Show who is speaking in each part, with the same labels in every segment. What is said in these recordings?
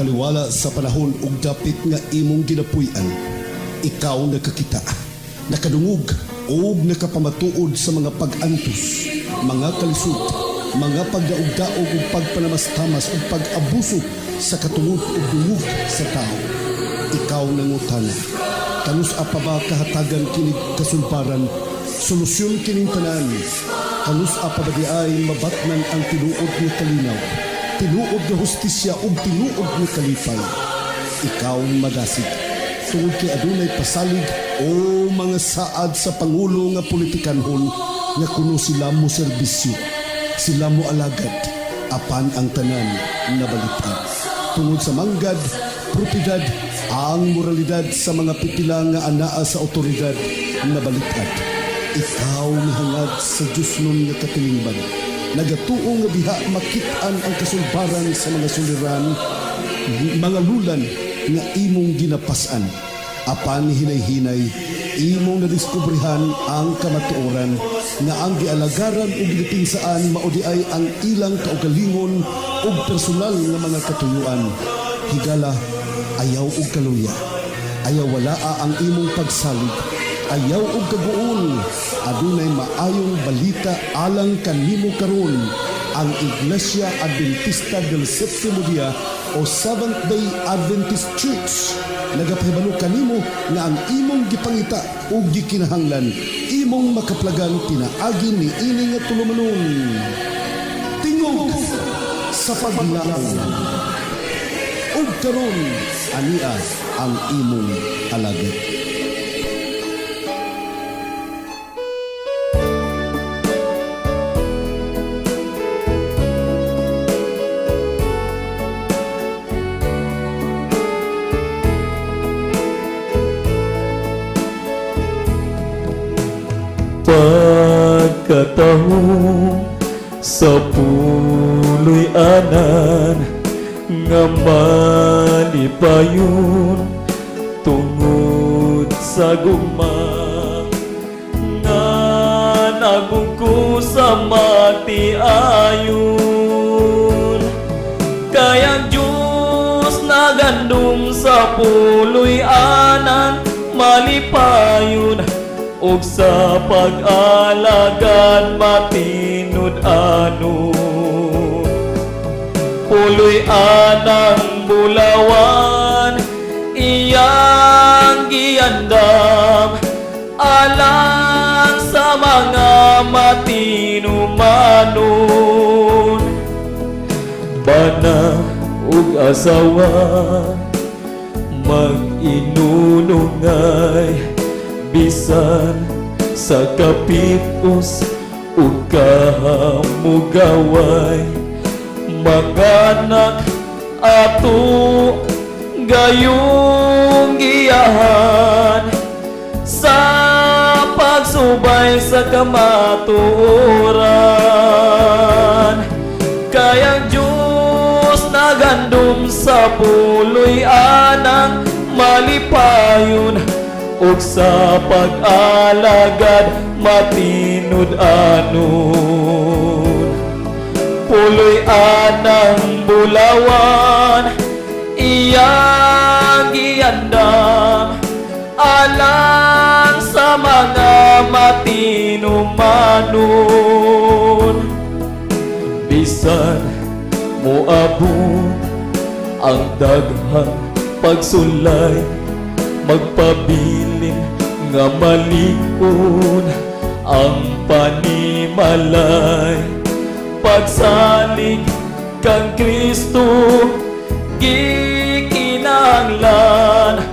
Speaker 1: taliwala sa panahon ug dapit nga imong ginapuy-an. Ikaw nakakita, nakadungog ug nakapamatuod sa mga pag-antos, mga kalisod, mga pagdaog-daog ug pagpanamastamas ug pag-abuso sa katungod ug dungog sa tao. Ikaw nangutana, kanus apa ba kahatagan kining kasulbaran, solusyon kining tanan? Kanus apa ba di ay mabatnan ang tinuod ni kalinaw, tinuod nga hustisya ug tinuod ni kalipay? Ikaw madasig tungod kay adunay pasalig o mga saad sa pangulo nga politikanhon nga kuno sila mo serbisyo, sila mo alagad apan ang tanan nabalitan tungod sa manggad, propiedad, ang moralidad sa mga pipila nga anaa sa otoridad nabalitan. Ikaw nihangad sa Diyos nun nga katilingban, nagatuo nga diha makitaan ang kasulbaran sa mga suliran, mga lulan nga imong ginapasan. Apan hinay-hinay, imong nadiskubrihan ang kamatuoran nga ang gialagaran o ginipinsaan maudi ay ang ilang kaugalingon o personal nga mga katuyuan. Higala, ayaw og kaluya, ayaw walaa ang imong pagsalig, ayaw og kaguon, adunay maayong balita alang kanimo karon. Ang Iglesia Adventista del Sétimo Día o Seventh-day Adventist Church nagapahibalo kanimo nga ang imong gipangita ug gikinahanglan imong makaplagan pinaagi ni ini nga tulumanon. Tingog sa paglaom ug karon ania ang imong alagad.
Speaker 2: Pagkatahong sa puloy anan nga malipayon tungod sa gugma nga nagungko sa mati ayon. Kayang Diyos nagandum sa puloy anan malipayon ug sa pag-alagad matinud ano. Puloy anang bulawan iyang giandam alang sa mga matinumanon. Bana ug asawa mag-inunungay bisan sa kapipos ug kahamugaway. Mga anak ato gayong giyahan sa pagsubay sa kamatuoran. Kayang Diyos nagandum sa puloy anang malipayon ug sa pag-alagad matinud anon. Puloy anang bulawan iyang giandam alang sa mga matinumanon. Bisan moabot ang daghang pagsulay, magpabilin nga malikon ang panimalay. Pagsalig kang Kristo gikinahanglan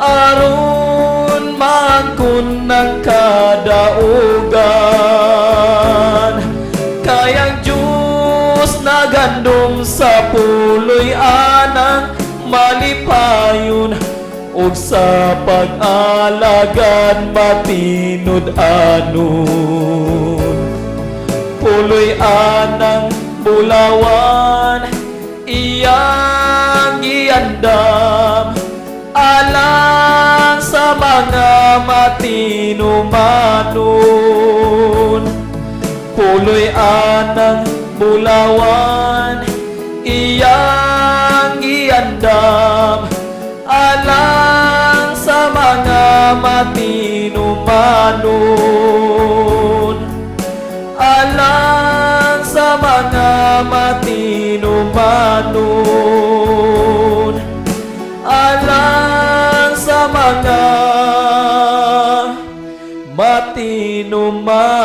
Speaker 2: aron magkun ng kadaugan. Kayang Diyos nagandum sa puloy anang malipayon ug sa pag-alagad matinud anon. Puloy anang bulawan iyang giandam alang sa mga matinumanon. Puloy anang bulawan iyang giandam andam alang sa mga matinumanon, alang sa mga matinumanon, alang sa mga matinumanon.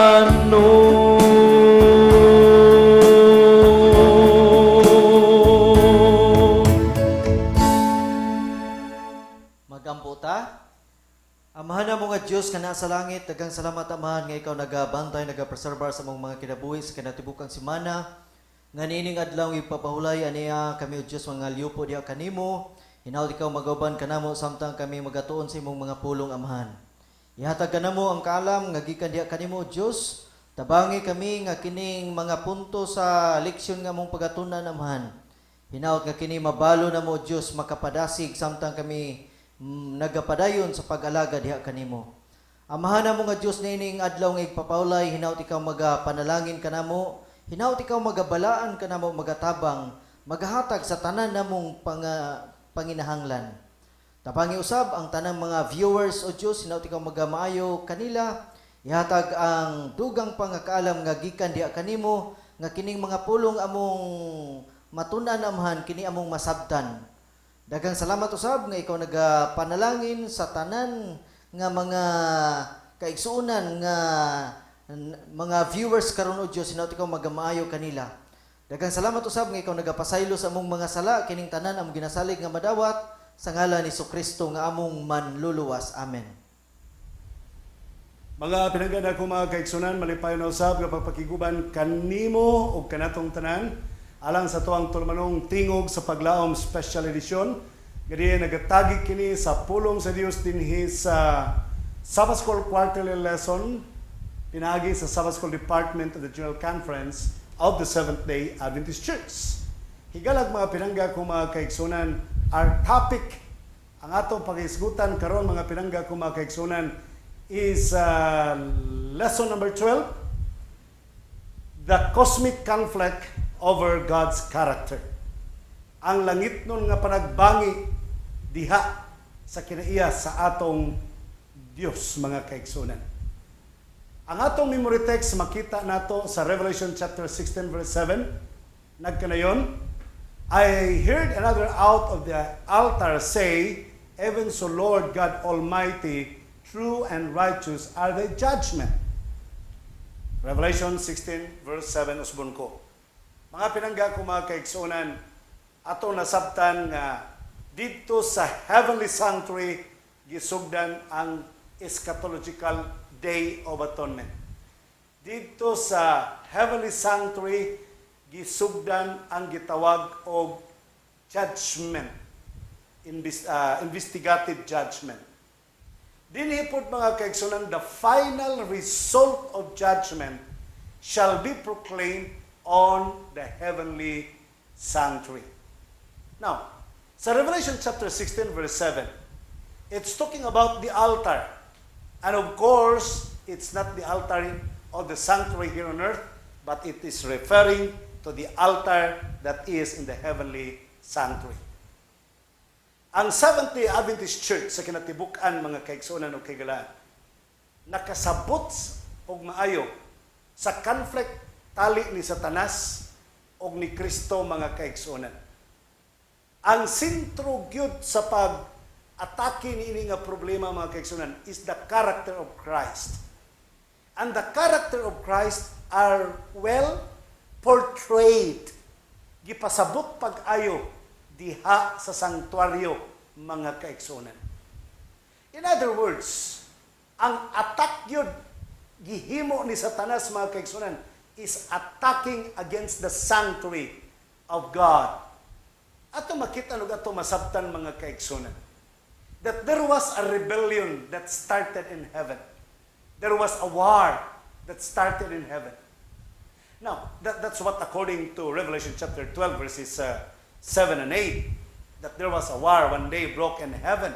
Speaker 3: Magampo ta. Amahan na mo nga Diyos nga nasa langit, daghang salamat amahan nga ikaw nagabantay, nagapreserbar sa mong mga kinabuhi sa kinatibukang semana. Nga nining adlaw ipapahulay aniya kami o Diyos mga liupo diha kanimo. Hinaut ikaw magauban kanamo samtang kami magatuon sa imong mga pulong amahan. Ihatag kanamo ang kaalam nga gikan diha kanimo o Diyos. Tabangi kami nga kining mga punto sa leksyon nga mong pagatunan amahan. Hinaut nga kini mabalo na mo o Diyos makapadasig samtang kami nagapadayon sa pag-alaga diha kanimo. Amahan na mo nga Diyos nining adlaw nga igpapaulay, hinaut ikaw magapanalangin kanamo, hinaut ikaw magabalaan kanamo, magatabang, magahatag sa tanan namong panginahanglan. Tabangi usab ang tanang mga viewers o Diyos, hinaut ikaw magamaayo kanila, ihatag ang dugang pangakaalam nga gikan diha kanimo, nga kining mga pulong among matunan amahan, kini among masabtan. Daghang salamat usab nga ikaw nagapanalangin sa tanan nga mga kaigsuonan nga mga viewers karon o Dios, hinaut ikaw magamaayo kanila. Daghang salamat usab nga ikaw nagapasaylo sa among mga sala kining tanan among ginasalig nga madawat sa ngalan ni Kristo nga among manluluwas. Amen.
Speaker 4: Mga pinanggana ko mga kaigsunan, malipay na usab nga pagpakiguban kanimo o kanatong tanan alang sa tuwang tulmanong tingog sa paglaom special edition. Gadi nagatagi kini sa pulong sa Dios dinhi sa Sabbath School quarterly lesson pinagi sa Sabbath School Department of the General Conference of the Seventh-day Adventist Church. Higalag mga pinangga ko mga kaigsunan, our topic, ang atong pag-isgutan karon mga pinangga ko mga kaigsunan is lesson number 12, the cosmic conflict over God's character. Ang langit nun nga panagbangi diha sa kinaiya sa atong Dios mga kaigsunan. Ang atong memory text makita nato sa Revelation chapter 16 verse 7. Nagkanayon, I heard another out of the altar say, even so Lord God Almighty, true and righteous are thy judgment. Revelation 16 verse 7 usbon ko. Mga pinangga ko mga kaigsunan, atong nasabtan nga dito sa heavenly sanctuary gisugdan ang eschatological day of atonement. Dito sa heavenly sanctuary gisugdan ang gitawag og judgment, investigative judgment. Dinhi pod mga kaigsunan, the final result of judgment shall be proclaimed on the heavenly sanctuary. Now, sa Revelation chapter 16 verse 7, it's talking about the altar. And of course, it's not the altar of the sanctuary here on earth, but it is referring to the altar that is in the heavenly sanctuary. Ang Seventh-day Adventist Church sa kinatibuk-an mga kaigsunan o kaigalaan, nakasabot og maayo sa conflict tali ni Satanas o ni Kristo mga kaigsunan. Ang sentro gyud sa pag-atake niini nga problema mga kaigsunan is the character of Christ. And the character of Christ are well portrayed. Gipasabot pag-ayo diha sa sanktuaryo mga kaigsunan. In other words, ang attack yun gihimo ni Satanas mga kaigsunan is attacking against the sanctuary of God. Ato makita nung ato masabtan mga kaigsunan that there was a rebellion that started in heaven. There was a war that started in heaven. Now, that's what according to Revelation chapter 12 verses 7 and 8, that there was a war one day broke in heaven.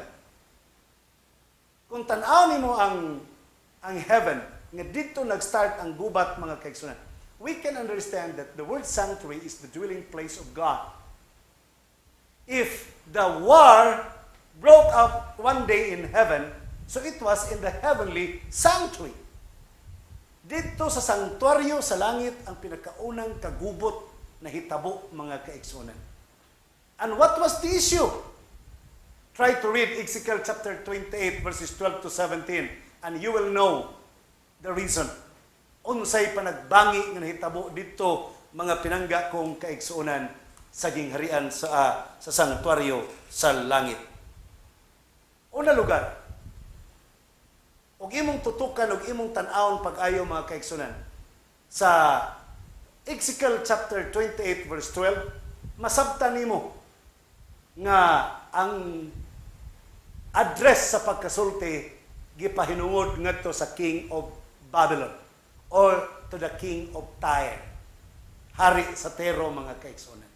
Speaker 4: Kung tanaw nimo ang heaven, nga dito nag-start ang gubat mga kaigsunan, we can understand that the word sanctuary is the dwelling place of God. if the war broke up one day in heaven, so it was in the heavenly sanctuary. Dito sa sanctuaryo sa langit ang pinakaunang kagubot na hitabo, mga kaigsunan. And what was the issue? Try to read Ezekiel chapter 28 verses 12 to 17 and you will know the reason. Unsay panagbangi nga nahitabo dito, mga pinangga kong kaigsunan sa gingharian sa sanctuaryo sa langit. Una lugar, og imong tutukan og imong tan-awon pag-ayo, mga kaigsunan, sa Ezekiel chapter 28 verse 12, masabtan nimo nga ang address sa pagkasulti gipahinungod ngadto sa King of Babylon or to the King of Tyre, hari sa Tero, mga kaigsunan.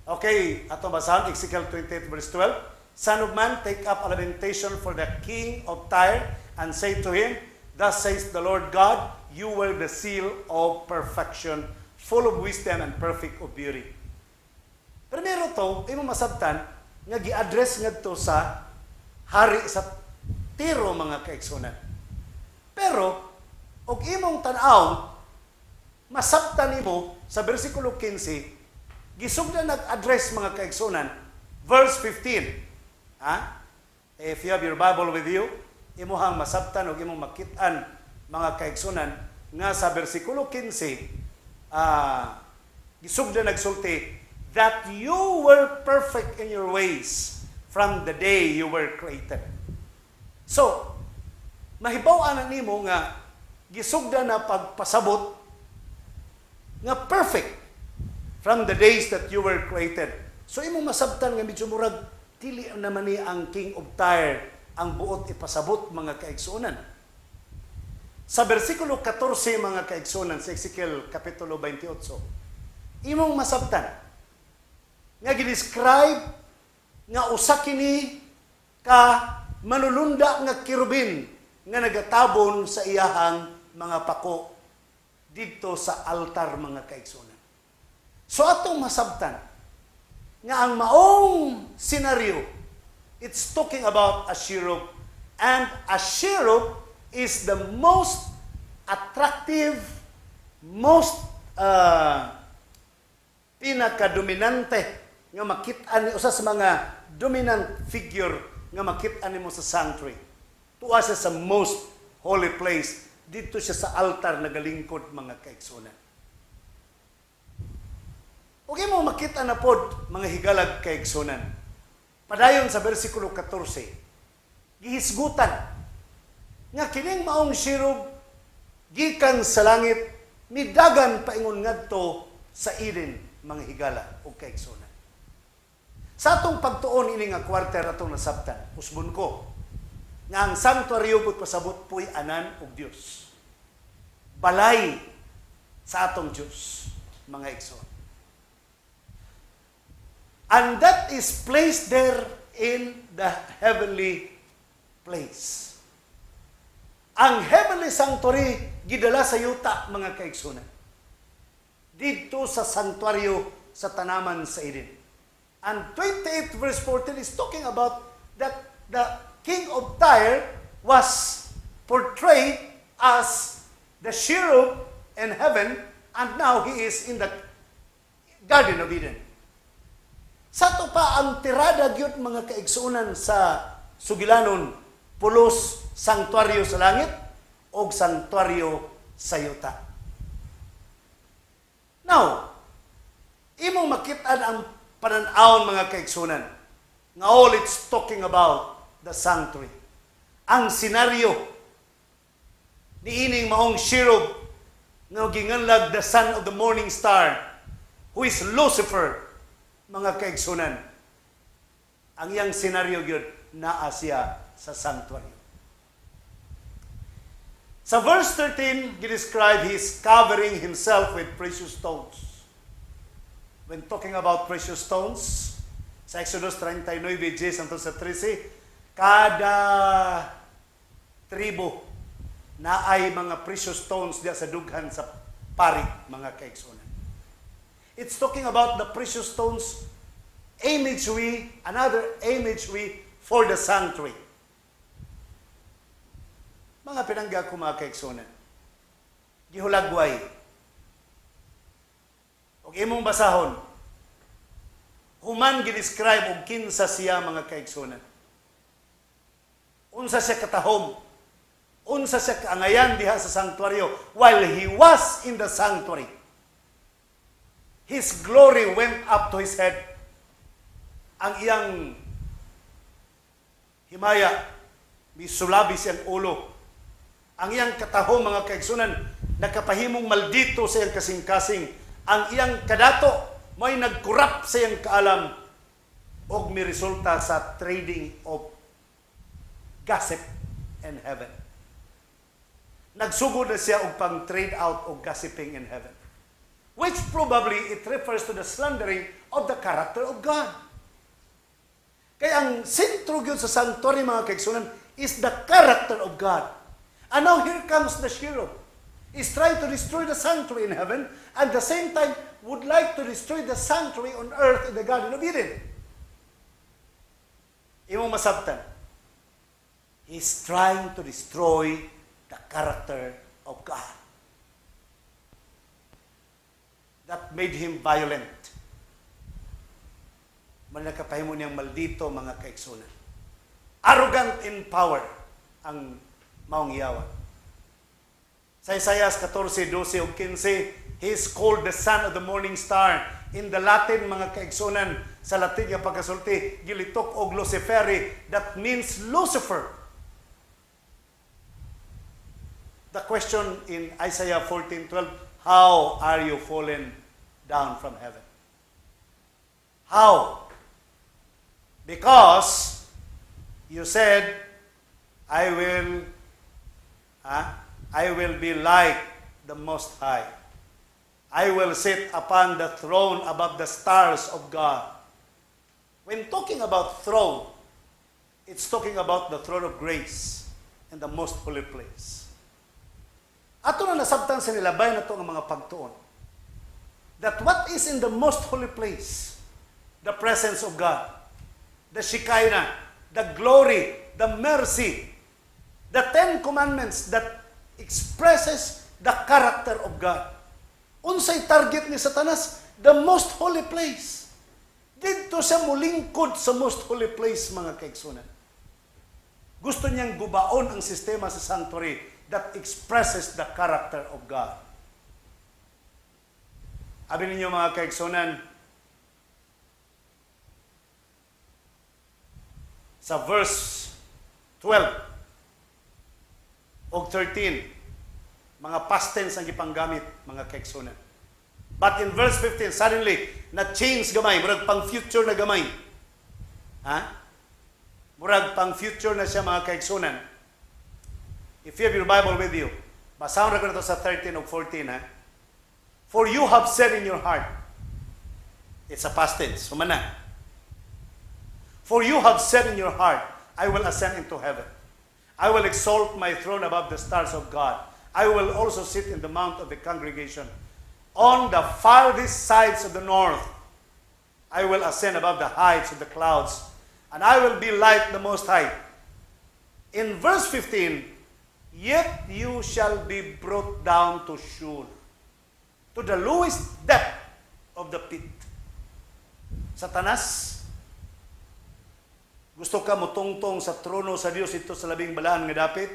Speaker 4: Okay, ato basahan Ezekiel 28 verse 12. Son of man, take up a lamentation for the king of Tyre, and say to him, Thus says the Lord God, you were the seal of perfection, full of wisdom and perfect of beauty. Primero to, imo masabtan, nga gi-address ngadto sa hari sa Tiro, mga kaigsunan. Pero, og imong tan-aw, masabtan nimo sa bersikulo 15, gisugdan nag-address, mga kaigsunan, verse 15. If you have your Bible with you, imuhang masabtan o imong makitaan, mga kaigsunan, nga sa versikulo 15, gisugdan nagsulti, that you were perfect in your ways from the day you were created. So, mahibaw-an nimo nga gisugdan na pagpasabot nga perfect from the days that you were created. So, imong masabtan nga medyo murag dili naman ni ang King of Tyre ang buot ipasabot, mga kaigsunan. Sa versikulo 14, mga kaigsunan, sa Ezekiel kapitulo 28, imong masabtan nga gidescribe nga usa kini ka manulunda nga kirubin nga nagatabon sa iyahang mga pako dito sa altar, mga kaigsunan. So atong masabtan nga ang maong senaryo, it's talking about a cherub, and a cherub is the most attractive, most pinakadominante nga makit-an, usa sa mga dominant figure nga makit-an nimo sa sanctuary. Tuwa siya sa most holy place, dito siya sa altar nagalingkod, mga kaigsunan. Okay mo makita na pod, mga higalag kaigsunan. Padayon sa versikulo 14, gihisgutan nga kining maong cherub gikan sa langit, midagan paingon ngadto sa Eden, mga higala o kaigsunan. Sa atong pagtuon ini nga kwarter atong nasabtan, usbon ko nga ang sanctuaryo pud pasabot puy anan og Dios. Balay sa atong Dios, mga igsoon. And that is placed there in the heavenly place. Ang heavenly sanctuary gidala sa yuta, mga kaigsunan, dito sa sanctuaryo sa tanaman sa Eden. And 28 verse 14 is talking about that the King of Tyre was portrayed as the cherub in heaven, and now he is in the Garden of Eden. Sa to pa ang tirada gyud, mga kaigsunan, sa sugilanon, pulos sanctuaryo sa langit o sanctuaryo sa yuta. Now, imong makit-an ang panan-awon, mga kaigsunan, nga all it's talking about the sanctuary. Ang senaryo ni ining maong cherub nga ginganlag the son of the morning star, who is Lucifer, mga kaigsunan, ang iyang senaryo gyud naa siya sa sanctuary. Sa verse 13, gi-describe his covering himself with precious stones. When talking about precious stones, sa Exodus 39, 10 hangtod sa 13, kada tribo na ay mga precious stones diya sa dughan sa pari, mga kaigsunan. It's talking about the precious stones another imagery for the sanctuary. Mga pinangga ko mga kaigsunan, gihulagway. Og imong basahon, human gidescribe og kinsa siya mga kaigsunan. Unsa siya katahom, unsa siya kaangayan diha sa sanctuaryo while he was in the sanctuary. His glory went up to his head. Ang iyang himaya, misulabi siyang ulo. Ang iyang katahom mga kaigsunan, nakapahimong maldito sa iyang kasing-kasing. Ang iyang kadato, may nagkurap sa iyang kaalam og may resulta sa trading of gossip in heaven. Nagsugod na siya og pang-trade out og gossiping in heaven. Which probably it refers to the slandering of the character of God. Kaya ang sentro gyud sa sanctuary mga kaigsunan is the character of God. And now here comes the cherub. He's trying to destroy the sanctuary in heaven and at the same time would like to destroy the sanctuary on earth in the Garden of Eden. Imong masabtan. He's trying to destroy the character of God. That made him violent. Manakapahimo niyang maldito mga kaigsunan. Arrogant in power ang maong yawa. Sa Isaias 14:12 o 15, he is called the son of the morning star. In the Latin mga kaigsunan, sa Latin nga pagkasulti, gilitok og Luciferi, that means Lucifer. The question in Isaiah 14:12, how are you fallen down from heaven? How? Because you said, I will be like the Most High. I will sit upon the throne above the stars of God. When talking about throne, it's talking about the throne of grace and the most holy place. Ato na nasabtan sa nilabay na ito ang mga pagtuon. That what is in the most holy place? The presence of God. The Shekinah, the glory, the mercy, the 10 commandments that expresses the character of God. Unsay target ni Satanas? The most holy place. Dito siya mulingkod sa most holy place, mga kaigsunan. Gusto niyang gubaon ang sistema sa sanctuary that expresses the character of God. Abi ninyo mga kaigsunan, sa verse 12 o 13, mga past tense ang ipanggamit, mga kaigsunan. But in verse 15, suddenly, na-change gamay, murag pang future na gamay. Ha? Murag pang future na siya, mga kaigsunan. If you have your Bible with you, basahon na ko na ito sa 13 o 14, ha? For you have said in your heart, it's a past tense, sumana. For you have said in your heart, I will ascend into heaven. I will exalt my throne above the stars of God. I will also sit in the mount of the congregation. On the farthest sides of the north, I will ascend above the heights of the clouds, and I will be like the Most High. In verse 15, yet you shall be brought down to Sheol, to the lowest depth of the pit. Satanas, gusto ka motungtong sa trono sa Dios ito sa labing balaan nga dapit,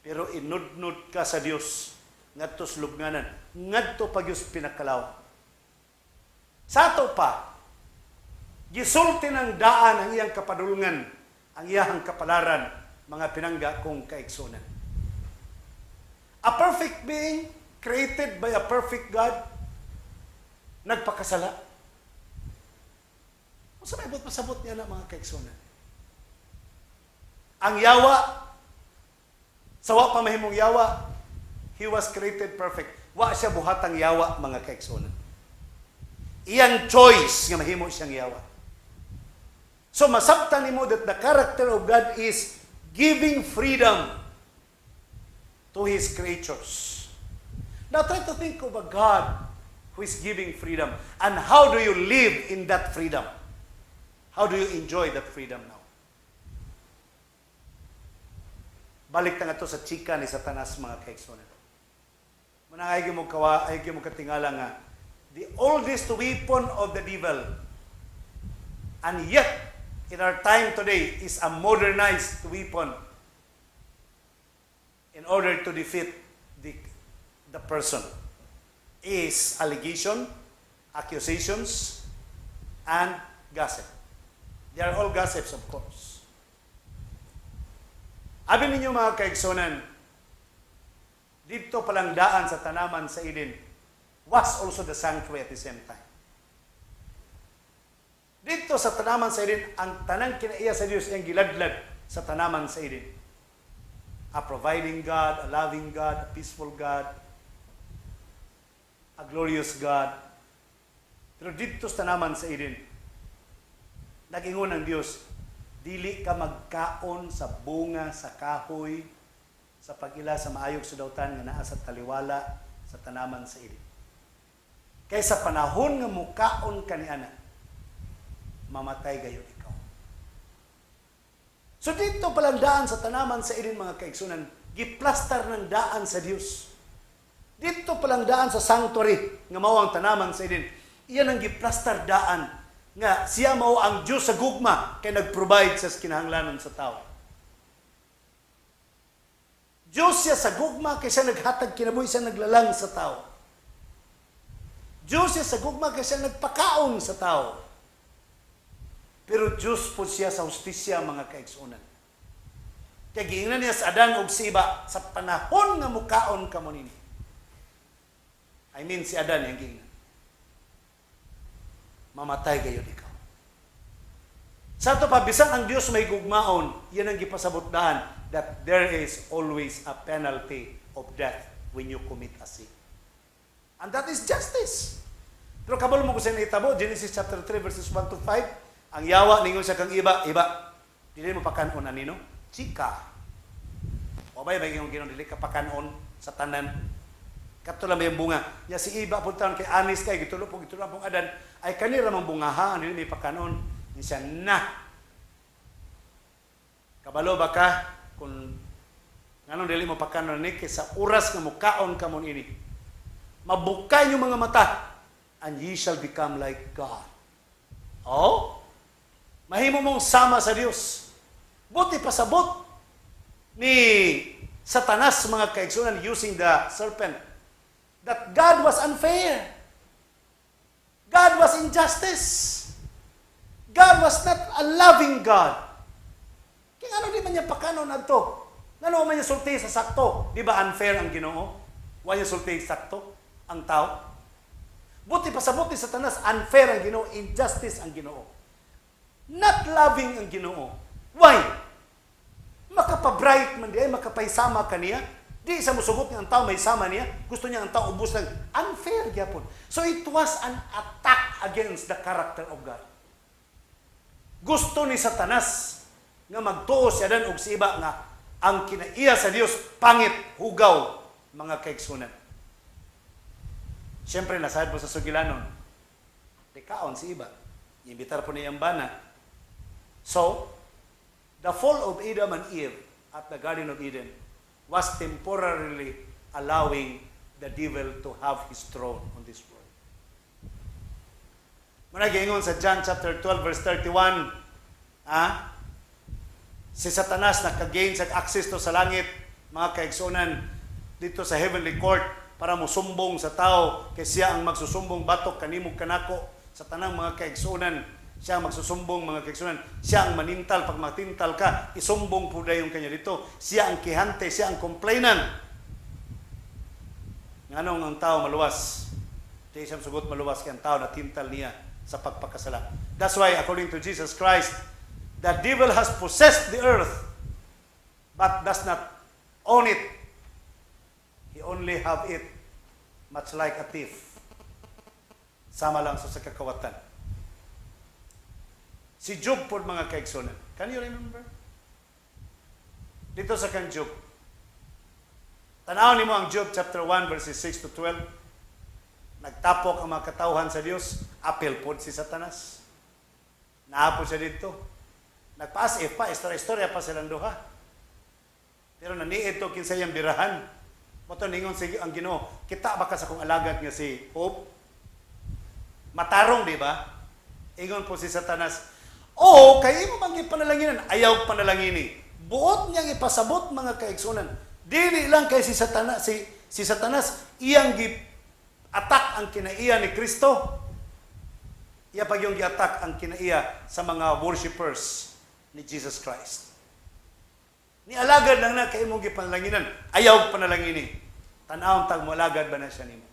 Speaker 4: pero inudnud ka sa Dios ngadto sa lubnganan, ngadto pa Dios pinakalaw. Sa ato pa, gisulti ng daan ang iyang kapadulngan, ang iyang kapalaran, mga pinangga kong kaigsunan. A perfect being created by a perfect God, nagpakasala. Sa may pasabot niya na mga kaigsunan. Ang yawa, sa wa pa mahimong yawa, he was created perfect. Wa siya buhatang yawa, mga kaigsunan. Iyang choice nga mahimo siyang yawa. So masabtan nimo that the character of God is giving freedom to His creatures. Now try to think of a God who is giving freedom. And how do you live in that freedom? How do you enjoy that freedom now? Balik na nga to sa chika ni Satanas, mga kaigsunan. Manang ay mo katingala nga, the oldest weapon of the devil, and yet, in our time today, is a modernized weapon in order to defeat the person, is allegation, accusations, and gossip. They are all gossips, of course. Abi ninyo mga kaigsunan, dito palang daan sa tanaman sa Eden was also the sanctuary at the same time. Dito sa tanaman sa Eden, ang tanang kinaiya sa Diyos ang giladlad sa tanaman sa Eden. A providing God, a loving God, a peaceful God, a glorious God. Pero dito sa tanaman sa Eden, nag-ingon ang Diyos, dili ka magkaon sa bunga sa kahoy, sa pag-ila sa maayog sa dautan nga naa sa taliwala sa tanaman sa Eden. Kaya sa panahon nga mukaon ka ni ana, mamatay gayon ikaw. So dito palang daan sa tanaman sa Eden, mga kaigsunan, giplastar ng daan sa Dios. Dito palang daan sa sanctuary nga mao ang tanaman sa Eden. Iyan ang giplastar daan nga siya mao ang Diyos sa gugma kay nag-provide sa kinahanglanon sa tao. Diyos siya sa gugma kay siya naghatag kinabuhi, siya naglalang sa tao. Diyos siya sa gugma kay siya nagpakaon sa tao. Pero Diyos po siya sa hustisya, mga kaigsunan. Kaya giingnan niya sa Adan ug si Eva sa panahon nga mukaon ka mo nini. I mean si Adan yung giingnan. Mamatay gayon ikaw. Sa ito pa, bisan ang Diyos may gugmaon, yan ang gipasabot daan that there is always a penalty of death when you commit a sin. And that is justice. Pero kabalo mo ko sa itabo, Genesis chapter 3 verses 1 to 5, ang yawa ningon sa kang iba, dili mo pakanon anino? Chika. O ba yung ginon dili ka pakanon sa tanan? Kato lang yung bunga. Ya si iba puntahan kay anis kay gitulo pong Adan ay kanira mang bungaha ano ni pakanon ni siya na. Kabalo ba ka kung nganong dili mo pakanon ni kay sa oras nga mukaon ka mon ini. Mabukay yung mga mata and ye shall become like God. Oh? Mahimo mong sama sa Dios. Buti pasabot ni Satanas, mga kaigsunan, using the serpent, that God was unfair. God was injustice. God was not a loving God. Kaya ano di man niya pakanon na to? Ano man niya sulti sa sakto? Di ba unfair ang Ginoo? Wa niya sulti sakto ang tao? Buti pasabot ni Satanas, unfair ang Ginoo, injustice ang Ginoo. Not loving ang Ginoo. Why? Makapabright man diay, makapaisama kaniya. Di sa musugot niya ang tao may sama niya. Gusto niya ang tao ubos lang. Unfair gyapon. So it was an attack against the character of God. Gusto ni Satanas nga magtuo si Adan ug si Eva nga ang kinaiya sa Dios pangit, hugaw, mga kaigsunan. Siyempre nasayad po sa sugilanon. Dikaon si Eva. Imbitar po niya ang bana. So, the fall of Adam and Eve at the Garden of Eden was temporarily allowing the devil to have his throne on this world. Managingon sa John chapter 12 verse 31, si Satanas nakagain sa access to sa langit, mga kaigsunan, dito sa heavenly court para musumbong sa tao kay siya ang magsusumbong batok kanimog kanako sa tanang mga kaigsunan. Siya ang magsusumbong, mga kaigsunan. Siya ang manintal. Pag matintal ka, isumbong po na yung kanya dito. Siya ang kihante, siya ang complainan. Nganong ang tao maluwas? Di siyang sugot maluwas kaya ang tao na tintal niya sa pagpakasala. That's why, according to Jesus Christ, the devil has possessed the earth but does not own it. He only have it much like a thief. Sama lang sa kakawatan. Si Job po, mga kaigsunan. Can you remember? Dito sa kang Job. Tanaw ni mo ang Job chapter 1 verses 6 to 12. Nagtapok ang mga katauhan sa Dios. Apel po si Satanas. Naapo siya dito. Nagpa-as if pa, istorya pa silang duha. Pero naniid to kinsa iyang birahan. Moto ningon sige ang Ginoo, kita baka sa kong alagad nga si Hope. Matarong, di ba? Ingon po si Satanas, "Oo, kay imo man gipanalanginan, ayaw panalangini." Buot niyang ipasabot mga kaigsunan. Dili lang kay si Satanas iyang gi-attack ang kinaiya ni Kristo. Iya pag yung gi-attack ang kinaiya sa mga worshipers ni Jesus Christ. Ni alagad lang na kay imong gipanlanginan, ayaw panalangini. Tan-awon tag mo alagad ba na siya nimo?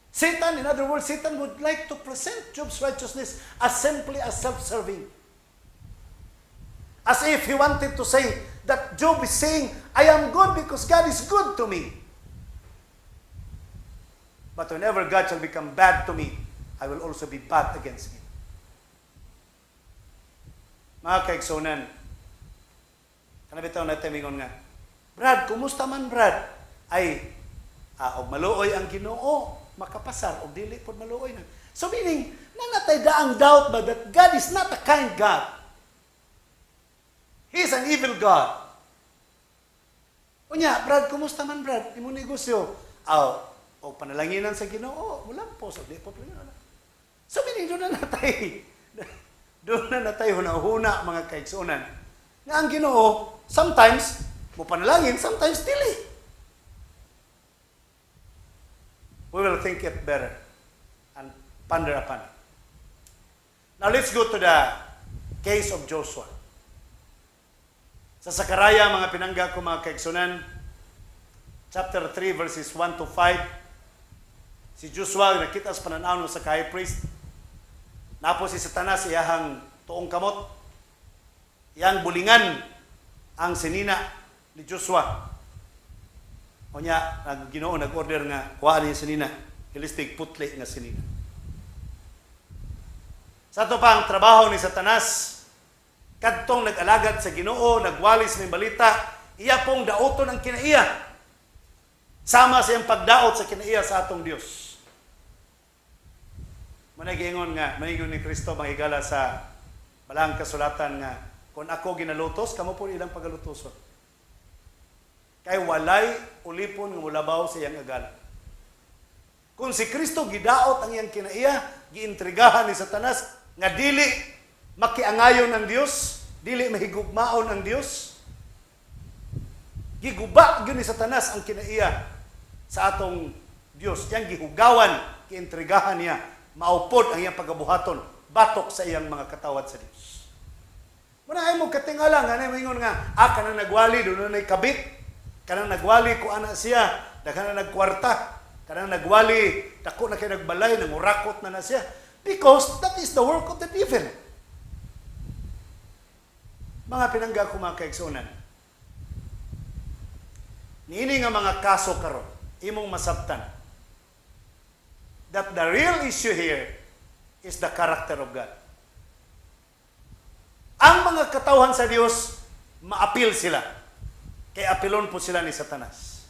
Speaker 4: Satan, in other words, Satan would like to present Job's righteousness as simply as self-serving. As if he wanted to say that Job is saying, "I am good because God is good to me." But whenever God shall become bad to me, I will also be bad against him. Mga kaigsunan, kanabitaw natin mingon nga, "Brad, kumusta man Brad?" Ay, og maluoy ang Ginoo, makapasar, og dili pod maluoy na. So meaning, nanatay daang doubt ba that God is not a kind God. He is an evil God. Unya, Brad, kumusta man Brad? Imo negosyo. O panalanginan sa Ginoo, wala po sa di po panalangin. So meaning, doon na natay huna-huna mga kaigsunan. Nga ang Ginoo, sometimes mo panalangin, sometimes dili. We will think it better and ponder upon it. Now let's go to the case of Joshua. Sa Sakaraya, mga pinangga ko mga kaigsunan, chapter 3 verses 1 to 5, si Joshua nakita sa pananaw sa high priest, napo si Satanas iyahang tuong kamot, iyang bulingan ang sinina ni Joshua. O niya, Ginoo nag-order nga, kuhaan niya sinina, ilistig putli nga sinina. Sa ito pa ang trabaho ni Satanas, kadtong nag-alagad sa Ginoo, nagwalis ng balita, iya pong daoton ang kinaiya. Sama sa iyang pagdaot sa kinaiya sa atong Dios. Managingon nga, maningon ni Kristo mahigala sa balang kasulatan nga, kung ako ginalutos, kamo po ilang pagalutoson. Kay walay ulipon nga mulabaw sa iyang agala. Kung si Kristo gidaot ang iyang kinaiya, giintrigahan ni Satanas, nga dili makiangayon ang Dios, dili mahigugmaon ang Dios, giguba gyud ni Satanas ang kinaiya sa atong Dios. Yang gihugawan, giintrigahan niya, maupod ang iyang pagabuhaton, batok sa iyang mga katawad sa Dios. Muna ay mo katingala nga na mingon nga, kanang nagwali doon na kabit, kanang nagwali ko ana siya, kanang nagkwarta, kanang nagwali, dako na kay nagbalay, nangurakot na siya. Because that is the work of the devil. Mga pinangga ko mga kaigsunan, niini nga mga kaso karon, imong masabtan, that the real issue here is the character of God. Ang mga katawhan sa Dios, maapil sila. Kaya apilon po sila ni Satanas.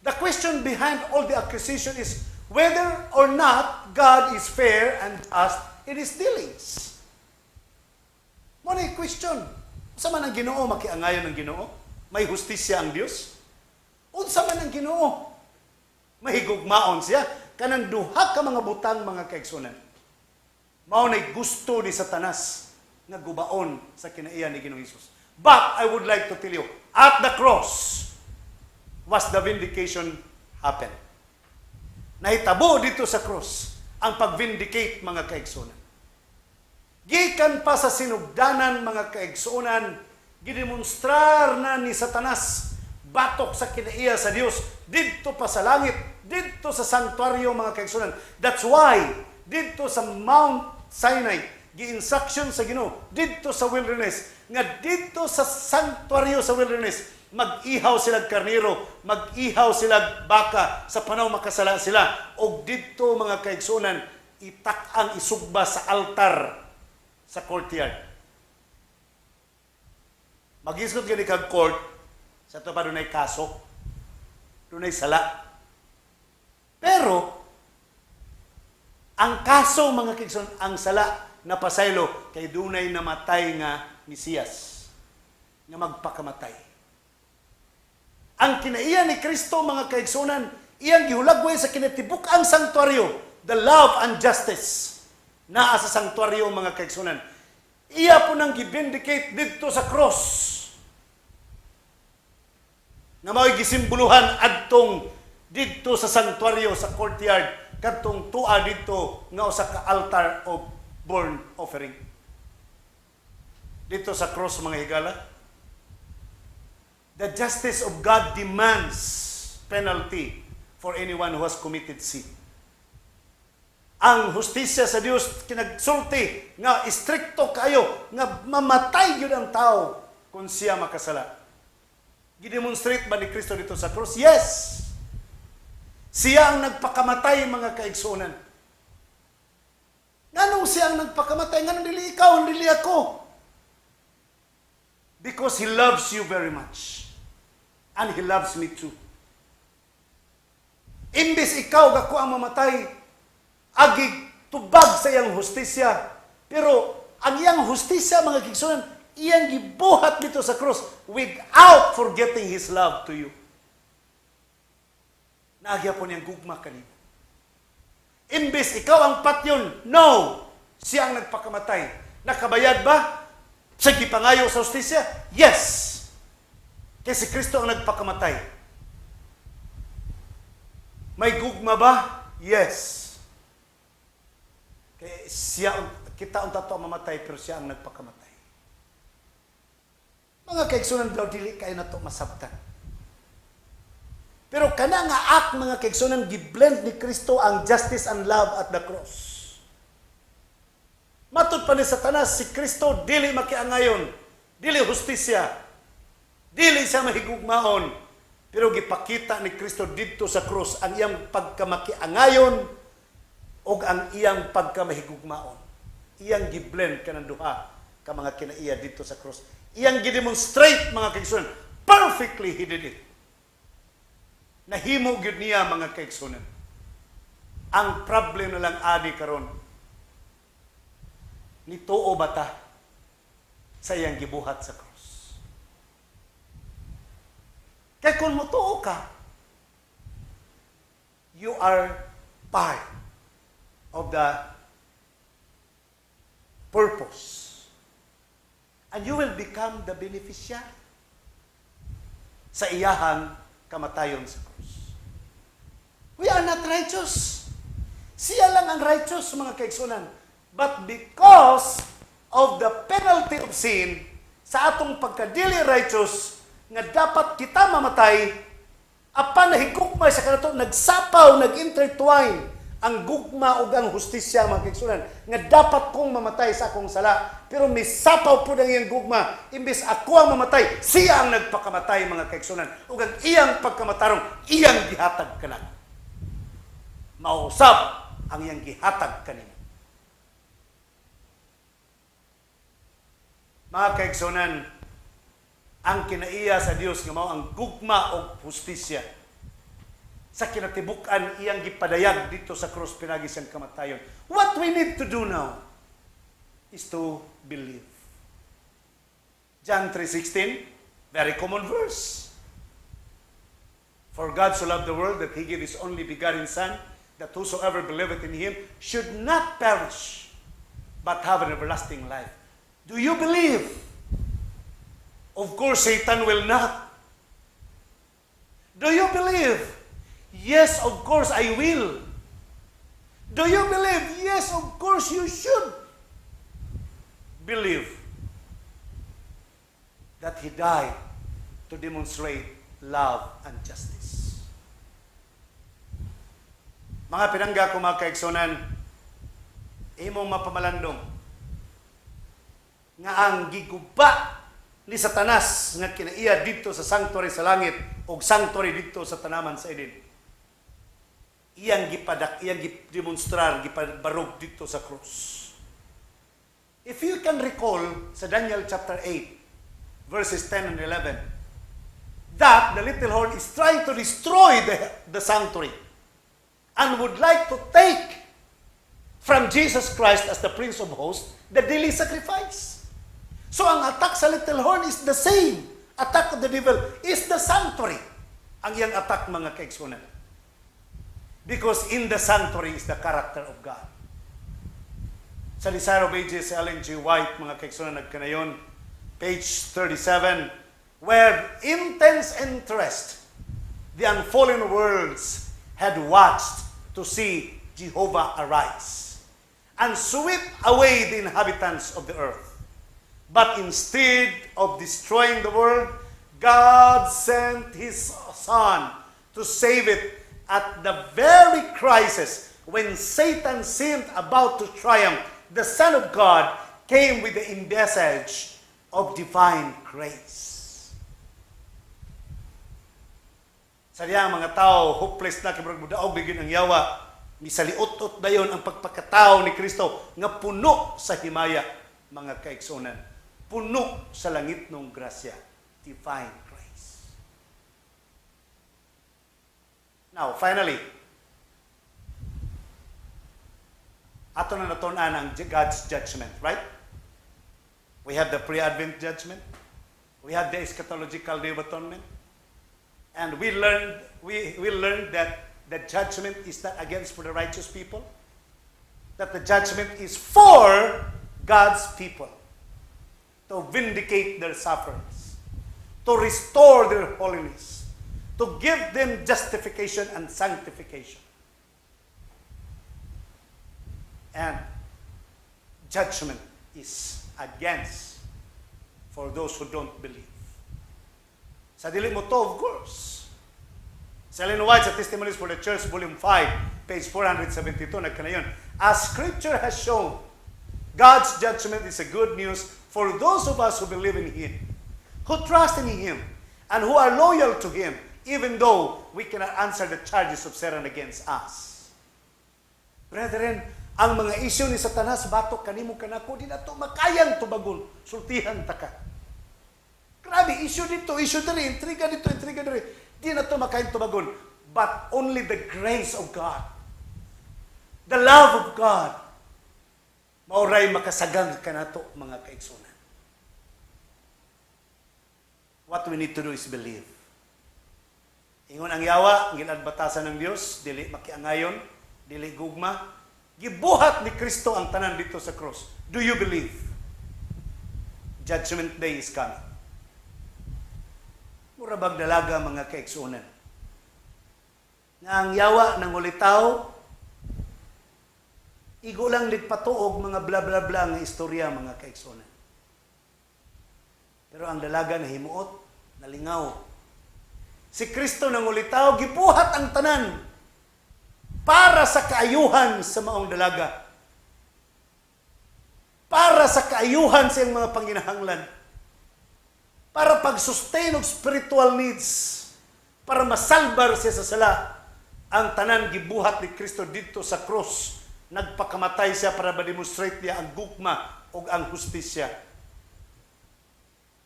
Speaker 4: The question behind all the accusation is whether or not God is fair and just in His dealings. Muna yung question. Unsa man ang Ginoo, makiangayon ang Ginoo? May hustisya ang Dios? Unsa man ang Ginoo? Mahigugmaon siya? Kanang duha ka mga butang mga kaigsunan. Mao nay gusto ni Satanas nga gubaon sa kinaiya ni Ginoong Hesus. But I would like to tell you, at the cross was the vindication happen. Nahitabo dito sa cross ang pag-vindicate mga kaigsunan. Gikan pa sa sinugdanan mga kaigsunan, gidemonstrar na ni Satanas batok sa kinaiya sa Dios didto pa sa langit, didto sa sanctuaryo mga kaigsunan. That's why didto sa Mount Sinai gi-instruction sa Ginoo didto sa wilderness nga didto sa sanctuaryo sa wilderness mag-ihaw sila karniro, mag-ihaw sila baka sa panaw makasala sila og didto mga kaigsunan itak-ang isugba sa altar sa courtyard. Mag-isgot gani kag court sa to pa dunay kaso, dunay sala. Pero Ang kaso, mga kaigsoon, ang sala na pasaylo kay dunay namatay nga Mesiyas nga magpakamatay. Ang kinaiya ni Kristo, mga kaigsunan, iyang gihulagway sa kinatibuk-ang sanktuaryo, the love and justice naa sa sanktuaryo, mga kaigsunan. Iya po nang gibindicate dito sa cross na mao'y gisimbuluhan adtong dito sa sanktuaryo, sa courtyard, kadtong tua dito nga usa ka altar of burnt offering. Dito sa cross, mga higala, the justice of God demands penalty for anyone who has committed sin. Ang hustisya sa Dios kinagsulti nga istrikto kayo nga mamatay yun ang tao kung siya makasala. Gidemonstrate ba ni Kristo dito sa cross? Yes! Siya ang nagpakamatay, mga kaigsunan. Nganong siya ang nagpakamatay? Nganong dili ikaw, dili ako? Because He loves you very much. And He loves me too. Imbis ikaw gako ang mamatay, agi tubag sa iyang hustisya. Pero ang iyang hustisya, mga kaigsunan, iyang gibuhat dito sa cross without forgetting His love to you. Naagya po niyang gugma kanina. Imbes ikaw ang patyon, no! Siya ang nagpakamatay. Nakabayad ba? Sa gipangayo sa hustisya? Yes! Kaya si Kristo ang nagpakamatay. May gugma ba? Yes. Kaya siya, kita ang tato mamatay, pero siya ang nagpakamatay. Mga kaigsunan daw, dili kayo na ito masabtan. Pero kana nga act, mga kaigsunan, giblend ni Kristo ang justice and love at the cross. Matod pa ni Satanas, si Kristo dili makiangayon, dili hustisya, dili siya mahigugmaon, pero gipakita ni Kristo dito sa cross ang iyang pagkamakiangayon o ang iyang pagkamahigugmaon. Iyang giblend kanang duha ka mga kinaiya dito sa cross. Iyang gidemonstrate, mga kaigsunan, perfectly He did it. Nahimo gyud niya, mga kaigsunan. Ang problem na lang adi karon, nituo bata sa iyang gibuhat sa cross. Kaya kung mutuo ka, you are part of the purpose. And you will become the beneficiary sa iyahang kamatayon sa cross. We are not righteous. Siya lang ang righteous, mga kaigsunan. But because of the penalty of sin, sa atong pagka-dili righteous, nga dapat kita mamatay, apan nahigugmay sa kanato, nagsapaw, nag-intertwine ang gugma o ang hustisya, mga kaigsunan, nga dapat kong mamatay sa akong sala. Pero misapaw po ng iyang gugma, imbis ako ang mamatay, siya ang nagpakamatay, mga kaigsunan. O ang iyang pagkamatarong, iyang gihatag kanan. Mausap ang iyang gihatag kanina. Mga kaigsunan, ang kinaiya sa Dios nga mao ang gugma o hustisya. Sa kinatibukan iyang gipadayag dito sa cross pinagi siyang kamatayon. What we need to do now is to believe. John 3:16, very common verse. For God so loved the world that He gave His only begotten Son, that whosoever believeth in Him should not perish, but have an everlasting life. Do you believe? Of course, Satan will not. Do you believe? Yes, of course, I will. Do you believe? Yes, of course, you should believe that He died to demonstrate love and justice. Mga pinangga ko, mga kaigsunan, imong mapamalandong nga ang giguba ni Satanas nga kinaiya dito sa sanctuary sa langit o sanctuary dito sa tanaman sa Eden. Iyang gipadak, iyang gidemonstrar, gipabarog dito sa cross. If you can recall sa Daniel chapter 8, verses 10 and 11, that the little horn is trying to destroy the sanctuary and would like to take from Jesus Christ as the Prince of Hosts, the daily sacrifice. So ang attack sa little horn is the same. Attack of the devil is the sanctuary. Ang iyang attack, mga kaigsunan. Because in the sanctuary is the character of God. Sa Desire of Ages, Ellen G. White, mga kaigsunan, nagkanayon, page 37, where intense interest the unfallen worlds had watched to see Jehovah arise and sweep away the inhabitants of the earth. But instead of destroying the world, God sent His Son to save it at the very crisis when Satan seemed about to triumph. The Son of God came with the message of divine grace. Sa diya mga tao, hopeless na kibrag mudaog bigyan ang yawa, misaliot-ot dayon ang pagpakatao ni Kristo nga puno sa himaya, mga kaigsunan. Puno sa langit ng grasya, divine grace. Now, finally, ato na natunan ang God's judgment, right? We have the pre-Advent judgment. We have the eschatological day of atonement. And we learned that the judgment is not against for the righteous people. That the judgment is for God's people. To vindicate their sufferings. To restore their holiness. To give them justification and sanctification. And judgment is against for those who don't believe. Sa dili mo to, of course. Sa Ellen White sa Testimonies for the Church, Volume 5, page 472, nagkanayon. As Scripture has shown, God's judgment is a good news for those of us who believe in Him, who trust in Him, and who are loyal to Him, even though we cannot answer the charges of Satan against us. Brethren, ang mga isyu ni Satanas, batok kanimo kanako, di na to makayang tubagon, sultihan taka. Grabe, issue dito, issue diri, intriga dito, intriga diri. Di na to makayang tubagon. But only the grace of God, the love of God, mauray makasagang kanato, mga kaigsunan. What we need to do is believe. Ingon ang yawa, ginadbatasan ng Diyos, dili makiangayon, dili gugma. Gibuhat ni Kristo ang tanan dito sa cross. Do you believe? Judgment day is coming. Murabag dalaga, mga kaigsunan. Nga ang yawa ng ulitaw, igo lang litpatuog mga bla bla bla nga istorya, mga kaigsunan. Pero ang dalaga na himuot, nalingaw. Si Kristo ng ulitaw, gibuhat ang tanan para sa kaayuhan sa maong dalaga. Para sa kaayuhan sa iyang mga panginahanglan. Para pag-sustain og spiritual needs. Para masalbar siya sa sala. Ang tanan gibuhat ni Kristo dito sa cross. Nagpakamatay siya para ma-demonstrate niya ang gugma o ang hustisya.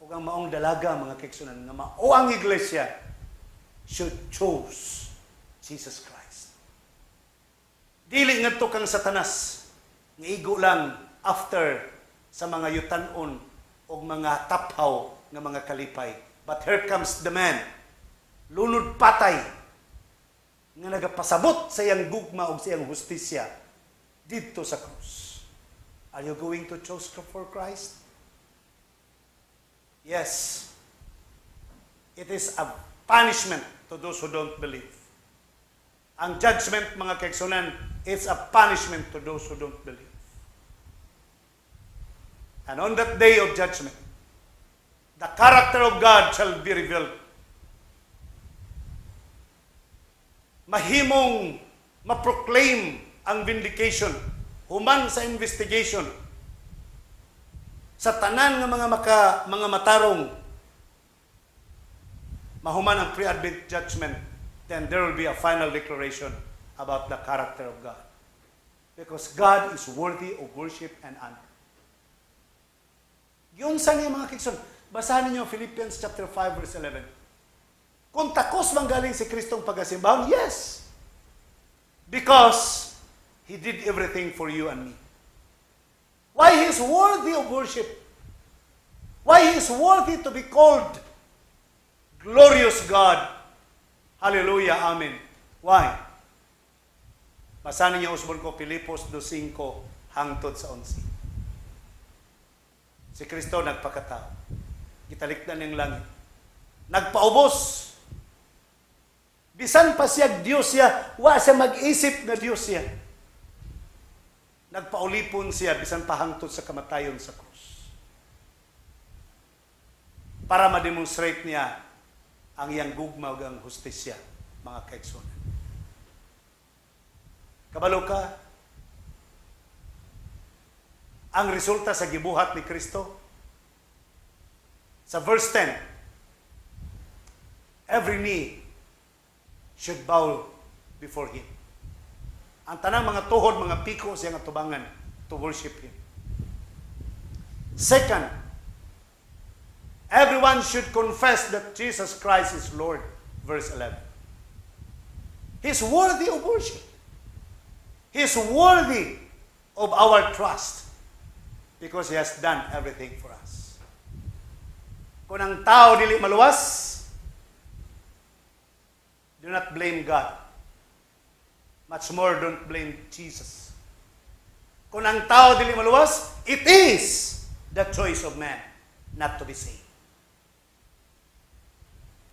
Speaker 4: O ang maong dalaga, mga kaigsunan, nga mao ang iglesia should choose Jesus Christ. Dili ngadto kang Satanas nga igo lang after sa mga yutanon o mga taphaw nga mga kalipay. But here comes the man, lunod patay, nga nagapasabot sa iyang gugma o sa iyang hustisya dito sa krus. Are you going to choose for Christ? Yes. It is a punishment to those who don't believe. Ang judgment, mga kaigsunan, is a punishment to those who don't believe. And on that day of judgment, the character of God shall be revealed. Mahimong ma-proclaim ang vindication, human sa investigation, sa tanan ng mga matarong, mahuman ang pre-advent judgment, then there will be a final declaration about the character of God. Because God is worthy of worship and honor. Yung sa niya, mga kikson, basahin niyo Philippians chapter 5 verse 11. Kung takos bang galing si Kristong pagkasimbahon? Yes. Because He did everything for you and me. Why He is worthy of worship? Why He is worthy to be called glorious God? Hallelujah, Amen. Why? Basahin niyo usbon ko Pilipos 2:5 hangtod sa 11. Si Kristo nagpakatao. Gitalikdan ng langit. Nagpaubos. Bisan pa siya Diyos siya, wa siya mag-isip na Diyos siya. Nagpaulipon siya bisan pa hangtod sa kamatayon sa krus. Para ma-demonstrate niya ang iyang gugma ug ang hustisya, mga kaigsunan. Kabalo ka, ang resulta sa gibuhat ni Kristo, sa verse 10, every knee should bow before Him. Ang tanang mga tuhod, mga piko siya nga tubangan to worship Him. Second, everyone should confess that Jesus Christ is Lord. Verse 11. He's worthy of worship. He's worthy of our trust because He has done everything for us. Kung ang tao dili maluwas, do not blame God. Much more, don't blame Jesus. Kung ang tao dili maluwas, it is the choice of man not to be saved.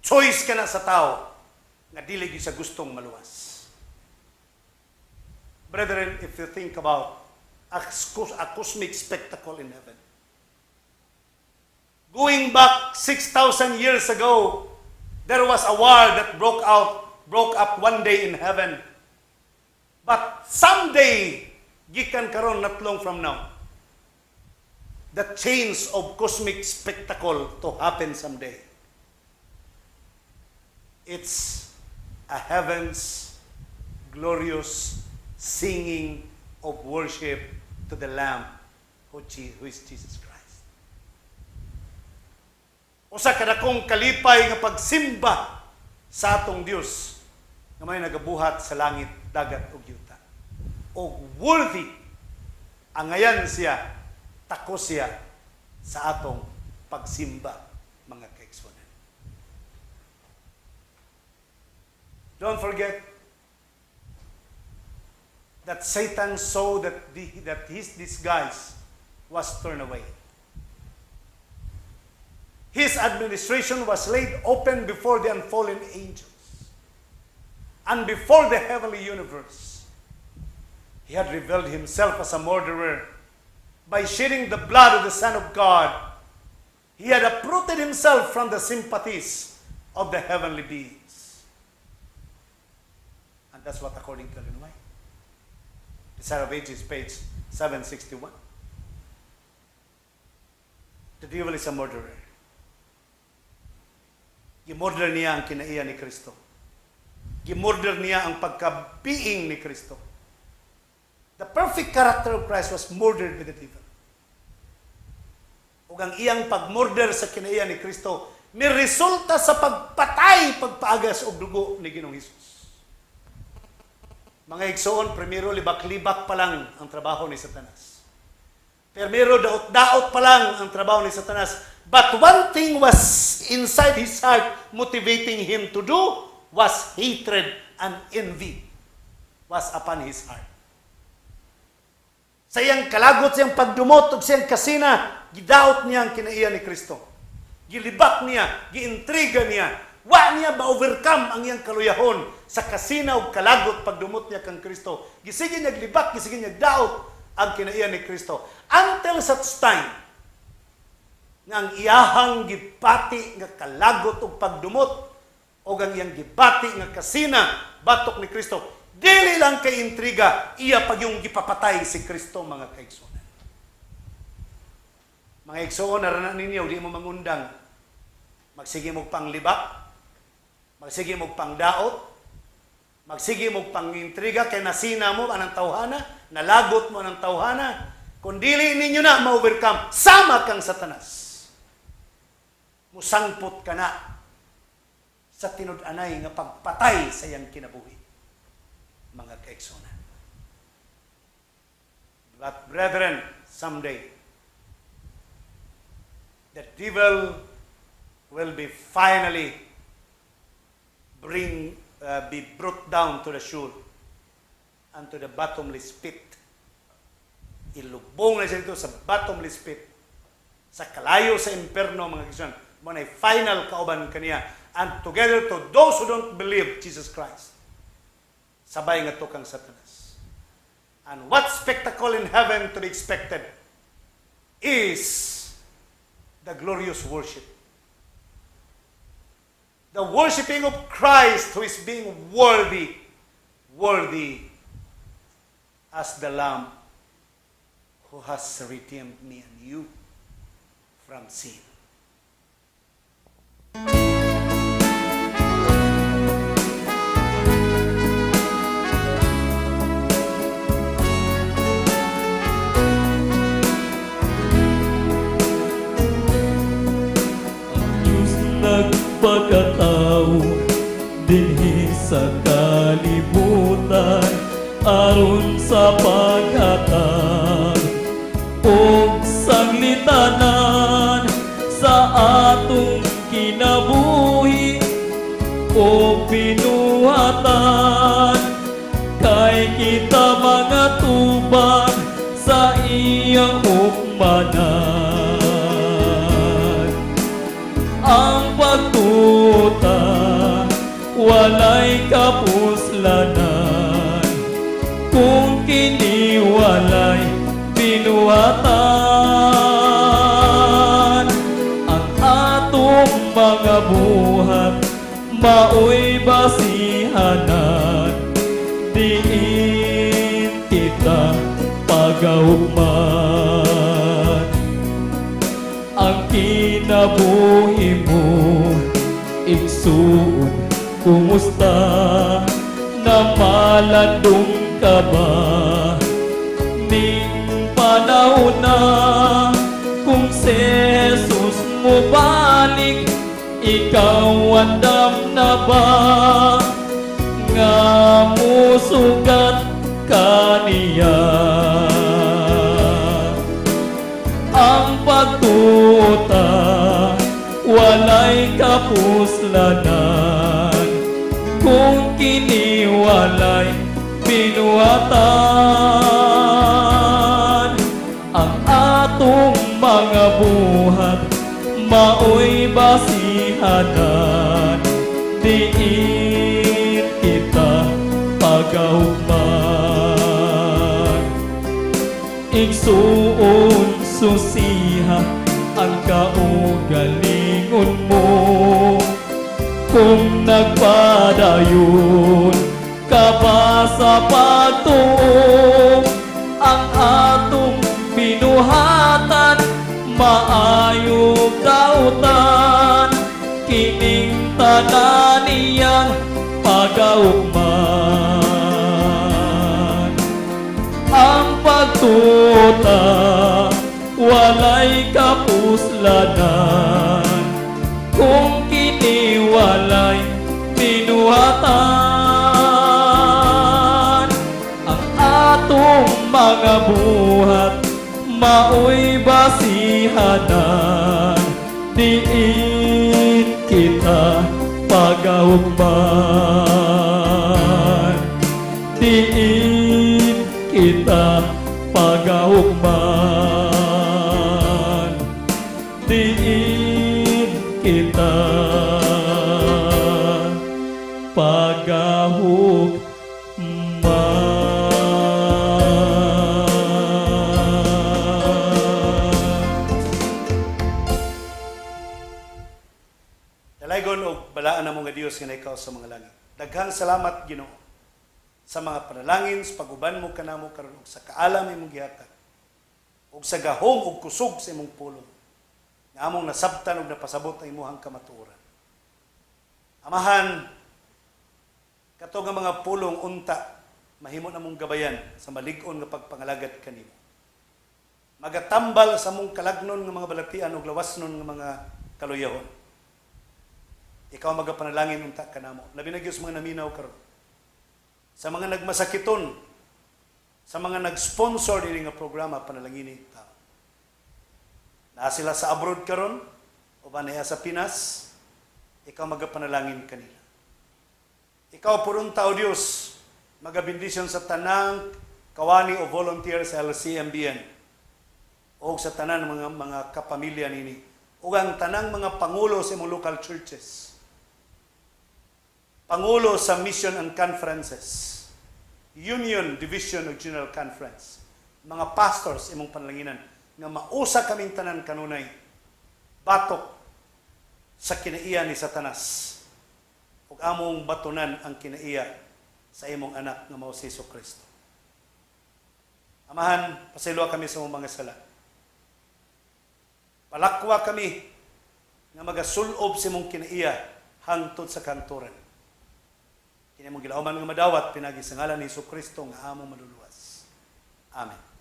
Speaker 4: Choice ka na sa tao nga dili gyud sa gustong maluwas. Brethren, if you think about a cosmic spectacle in heaven, going back 6,000 years ago, there was a war that broke up one day in heaven. But someday, gikan karon not long from now, the change of cosmic spectacle to happen someday. It's a heaven's glorious singing of worship to the Lamb who is Jesus Christ. Usa ka dakong kalipay nga pagsimba sa atong Dios nga may nagabuhat sa langit, dagat ug yuta. O worthy ang ngayan siya, takos siya sa atong pagsimba, mga kaigsunan. Don't forget that Satan saw that his disguise was turned away. His administration was laid open before the unfallen angels and before the heavenly universe. He had revealed himself as a murderer by shedding the blood of the Son of God. He had uprooted himself from the sympathies of the heavenly beings. And that's what according to Ellen White. Desire of Ages, page 761. The devil is a murderer. Gimurder niya ang kinaiya ni Kristo. Gimurder niya ang pagkabiing ni Kristo. The perfect character of Christ was murdered by the devil. Ug ang iyang pagmurder sa kinaiya ni Kristo may resulta sa pagpatay, pagpaagas og dugo ni Ginoong Hesus. Mga igsoon, primero libak-libak pa lang ang trabaho ni Satanas. Primero daot-daot pa lang ang trabaho ni Satanas. But one thing was inside his heart motivating him to do was hatred and envy was upon his heart. Sa iyang kalagot, sa iyang pagdumot, ug sa iyang kasina, gidaot niya ang kinaiya ni Kristo. Gilibak niya, giintriga niya, wa niya ba-overcome ang iyang kaluyahon sa kasina ug kalagot pagdumot niya kang Kristo. Gisige niya glibak, gisige niya daot ang kinaiya ni Kristo. Until such time, nga ang iyahang gipati nga kalagot ug pagdumot o ang iyang gibati nga kasina batok ni Kristo, dili lang kay intriga, iya pag yung gipapatay si Kristo, mga kaigsuonan. Mga igsoon, naranan ninyo, di mo mangundang, magsige mo panglibak, magsige mo pangdaot, magsige mo pangintriga, kay nasina mo anang tawhana, nalagot mo anang tawhana, kung dili ninyo na ma-overcome, sama kang Satanas. Musangpot ka na sa tinud-anay nga pagpatay sa iyang kinabuhi, mga kaigsunan. But brethren, someday, the devil will be finally be brought down to the shore and to the bottomless pit. Ilubong na siya dito sa bottomless pit. Sa kalayo sa imperno, mga Kristiyan. Muna final kauban kaniya. And together to those who don't believe Jesus Christ, sabay nga tukang Satanas. And what spectacle in heaven to be expected is the glorious worship. The worshiping of Christ who is being worthy as the Lamb who has redeemed me and you from sin.
Speaker 2: Diyos nagpakatao dinhi sa kalibutan aron sa paghatag og sanglitanan sa atong kinabuhi o pinuhatan kay kita mga tubag sa iyang hukmanan. Ang pagtuta walay kapuslanan kung kini walay pinuhatan. Ang atong mga buhat maoy basihanan, diin kita pagahugman. Ang kinabuhi mo igsuon, kumusta na malandong ka ba? Ning panahon na kung si Jesus mo balik, ikaw andam na ba nga musugat kaniya? Ang pagtuta walay kapuslanan kung kini walay pinuhatan. Ang atong mga buhat maoy basihanan, diin kita pagahugman. Igsuon susiha ang kaugalingon mo kung nagpadayon ka ba sa pagtuo. Ang atong binuhatan maayong dautan, kining tanan niyang pagahugman. Ang pagtuta walay kapuslanan kung kini walay pinuhatan. Ang atong mga buhat maoy basihanan, diin kita pagahugman. Diin kita pagahugman. Diin kita
Speaker 4: Dalaygon og balaan na mo nga Dios nga ikaw sa mga langit. Daghang salamat Ginoo sa mga panalangin, sa pag-uban mo kanamo karon og sa kaalam imong gihatag og sa gahom ug kusog sa imong pulong nga among nasabtan ug napasabot ang imong kamatuoran. Amahan, kato nga mga pulong unta mahimo namong gabayan sa malig-on nga pagpangalagad kanimo. Magatambal sa mong kalagnon nga mga balatian ug lawasnon nga mga kaluyahon. Ikaw magapanalangin unta kanamo. Labi na gyud sa mga naminaw karon. Sa mga nagmasakiton, sa mga nag-sponsor din nga programa panalangin tao. Na sila sa abroad karon o ba niya sa Pinas, ikaw magapanalangin kanila. Ikaw purong tao Dios, magabindisyon sa tanang kawani o volunteer sa LCMBN o sa tanan mga kapamilya nini o ang tanang mga pangulo sa mga local churches, pangulo sa mission and conferences, union, division o general conference, mga pastors imong panlanginan nga mausa kaming tanan kanunay batok sa kinaiya ni Satanas ug among batunan ang kinaiya sa imong anak nga mao si Kristo. Amahan, pasayloa kami sa mga sala. Palakwa kami nga magasulob sa imong kinaiya hangtod sa kanturan. Kini mong gilauman nga madawat pinagi sa ngalan ni Kristo nga among maluluwas. Amen.